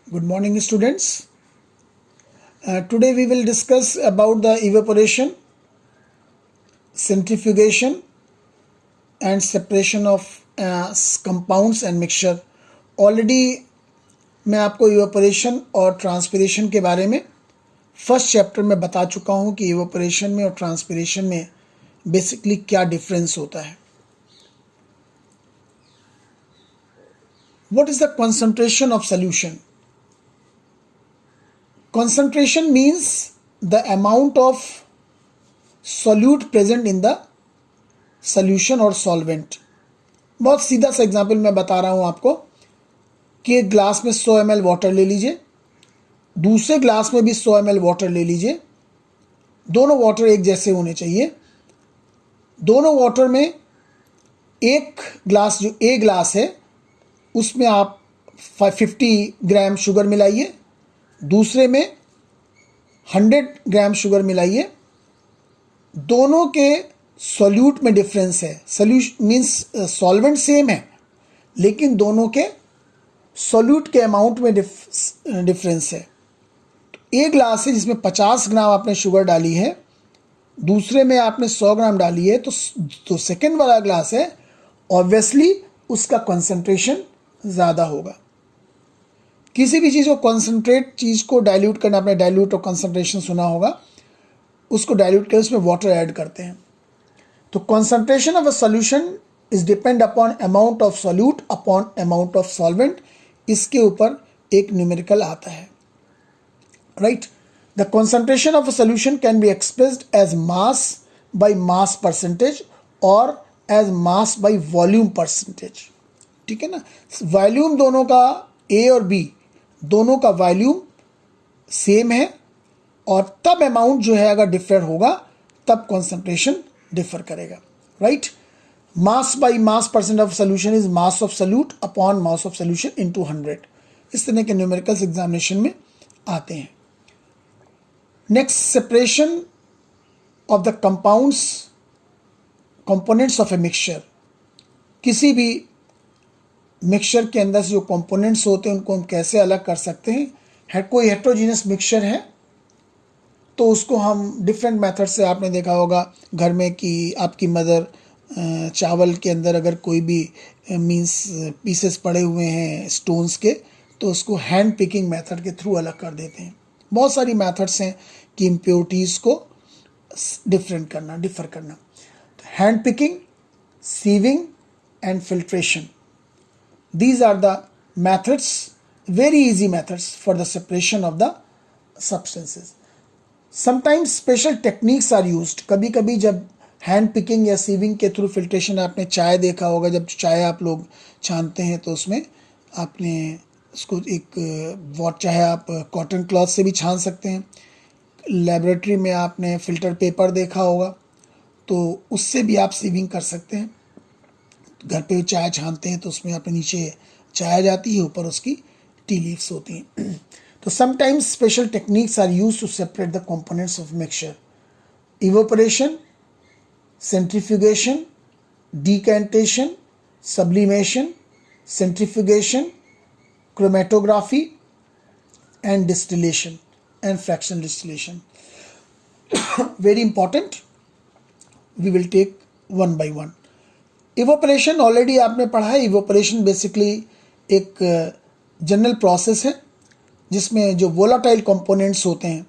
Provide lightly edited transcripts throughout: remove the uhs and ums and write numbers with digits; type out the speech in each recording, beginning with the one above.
Good morning, students. Today we will discuss about the evaporation, centrifugation, and separation of compounds and mixture. Already मैं आपको evaporation और transpiration के बारे में first chapter में बता चुका हूँ कि evaporation में और transpiration में बेसिकली क्या डिफरेंस होता है. What is the concentration of solution? Concentration means the amount of solute present in the solution or solvent. बहुत सीधा सा एग्जाम्पल मैं बता रहा हूँ आपको कि एक ग्लास में 100 ml वाटर ले लीजिए, दूसरे ग्लास में भी 100 ml वाटर ले लीजिए. दोनों वाटर एक जैसे होने चाहिए. दोनों वाटर में एक ग्लास जो ए ग्लास है उसमें आप 50 ग्राम शुगर मिलाइए, दूसरे में 100 ग्राम शुगर मिलाइए. दोनों के सॉल्यूट में डिफरेंस है. सॉल्यूशन मींस सॉल्वेंट सेम है लेकिन दोनों के सॉल्यूट के अमाउंट में डिफरेंस है. एक ग्लास है जिसमें 50 ग्राम आपने शुगर डाली है, दूसरे में आपने 100 ग्राम डाली है, तो सेकेंड वाला ग्लास है ऑब्वियसली उसका कंसंट्रेशन ज़्यादा होगा. किसी भी चीज़ को कॉन्सेंट्रेट चीज़ को डाइल्यूट करना, आपने डाइल्यूट और कंसंट्रेशन सुना होगा, उसको डाइल्यूट कर उसमें वाटर ऐड करते हैं. तो concentration of a solution is depend upon amount of solute upon amount of solvent. इसके ऊपर एक न्यूमेरिकल आता है, right. The concentration of a solution can be expressed as mass by mass percentage और as mass by volume percentage. ठीक है ना. Volume दोनों का ए और बी दोनों का वॉल्यूम सेम है और तब अमाउंट जो है अगर डिफर होगा तब कंसंट्रेशन डिफर करेगा, right. Mass by mass percent of solution is mass of solute upon mass of solution into 100. इस तरह के न्यूमेरिकल्स एग्जामिनेशन में आते हैं. Next, separation of the compounds components of a mixture. किसी भी मिक्सचर के अंदर से जो कंपोनेंट्स होते हैं उनको हम कैसे अलग कर सकते हैं. कोई हेट्रोजीनियस मिक्सचर है तो उसको हम डिफरेंट मेथड से, आपने देखा होगा घर में कि आपकी मदर चावल के अंदर अगर कोई भी मींस पीसेस पड़े हुए हैं स्टोन्स के तो उसको हैंड पिकिंग मेथड के थ्रू अलग कर देते हैं. बहुत सारी मेथड्स हैं कि इम्प्योरिटीज़ को डिफर करना. Hand picking, sieving and filtration, these are the methods, very easy methods for the separation of the substances. Sometimes special techniques are used. कभी कभी जब हैंड पिकिंग या सीविंग के थ्रू फिल्ट्रेशन, आपने चाय देखा होगा, जब चाय आप लोग छानते हैं तो उसमें आपने उसको एक चाहे आप कॉटन क्लॉथ से भी छान सकते हैं. लेबोरेटरी में आपने फिल्टर पेपर देखा होगा तो उससे भी आप सीविंग कर सकते हैं. घर पे चाय छानते हैं तो उसमें आपने नीचे चाय जाती है, ऊपर उसकी टी लीव्स होती हैं. तो sometimes special techniques are use to separate the components of mixture. Evaporation, centrifugation, decantation, sublimation, centrifugation, chromatography and distillation and fractional distillation. Very important. We will take one by one. Evaporation already आपने पढ़ा है. Evaporation basically एक general process है जिसमें जो volatile components होते हैं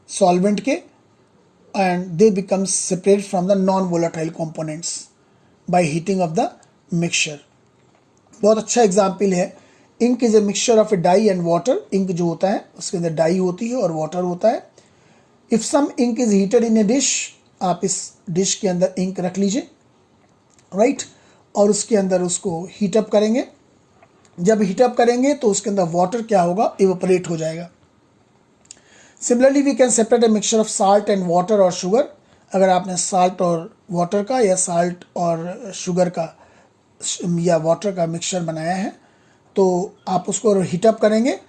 solvent के and they become separate from the non volatile components by heating of the mixture. बहुत अच्छा एग्जाम्पल है. Ink is a mixture of a dye and water. Ink जो होता है उसके अंदर डाई होती है और वाटर होता है. If some ink is heated in a dish, आप इस डिश के अंदर इंक रख लीजिए, राइट, और उसके अंदर उसको हीटअप करेंगे. जब हीटअप करेंगे तो उसके अंदर वाटर क्या होगा, इवेपोरेट हो जाएगा. Similarly we can separate a mixture of salt and water और शुगर. अगर आपने साल्ट और वाटर का या साल्ट और शुगर का या वाटर का मिक्सचर बनाया है तो आप उसको हीटअप करेंगे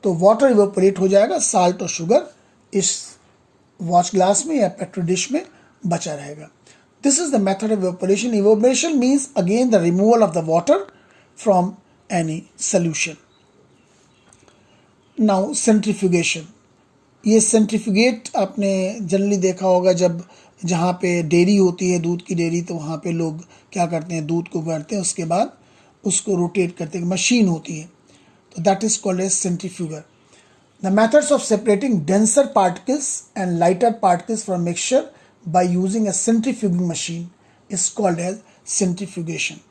तो वाटर इवेपोरेट हो जाएगा, साल्ट और शुगर इस वॉच ग्लास में या पेट्रो डिश में बचा रहेगा. This is the method of evaporation. Evaporation means again the removal of the water from any solution. Now centrifugation, ये सेंट्रीफ्यूगेट आपने जनरली देखा होगा, जब जहाँ पे डेयरी होती है, दूध की डेयरी, तो वहाँ पे लोग क्या करते हैं, दूध को उगाड़ते हैं, उसके बाद उसको रोटेट करते हैं, मशीन होती है, तो that is called as centrifuge. The methods of separating denser particles and lighter particles from mixture by using a centrifuging machine is called as centrifugation.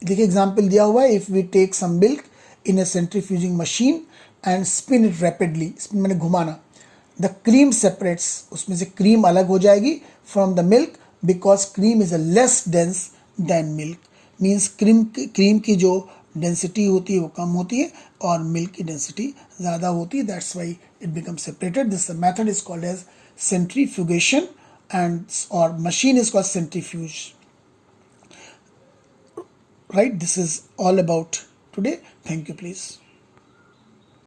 देखिए एग्जाम्पल दिया हुआ है, if we take some milk in a centrifuging machine and spin it rapidly, मैंने घुमाना, the cream separates, उसमें से cream अलग हो जाएगी from the milk, because cream is a less dense then milk. Means cream की जो डेंसिटी होती है वो कम होती है और मिल्क की डेंसिटी ज़्यादा होती है, that's why it become separated. This method is called as centrifugation and और machine is called centrifuge. Right, this is all about today. Thank you, please.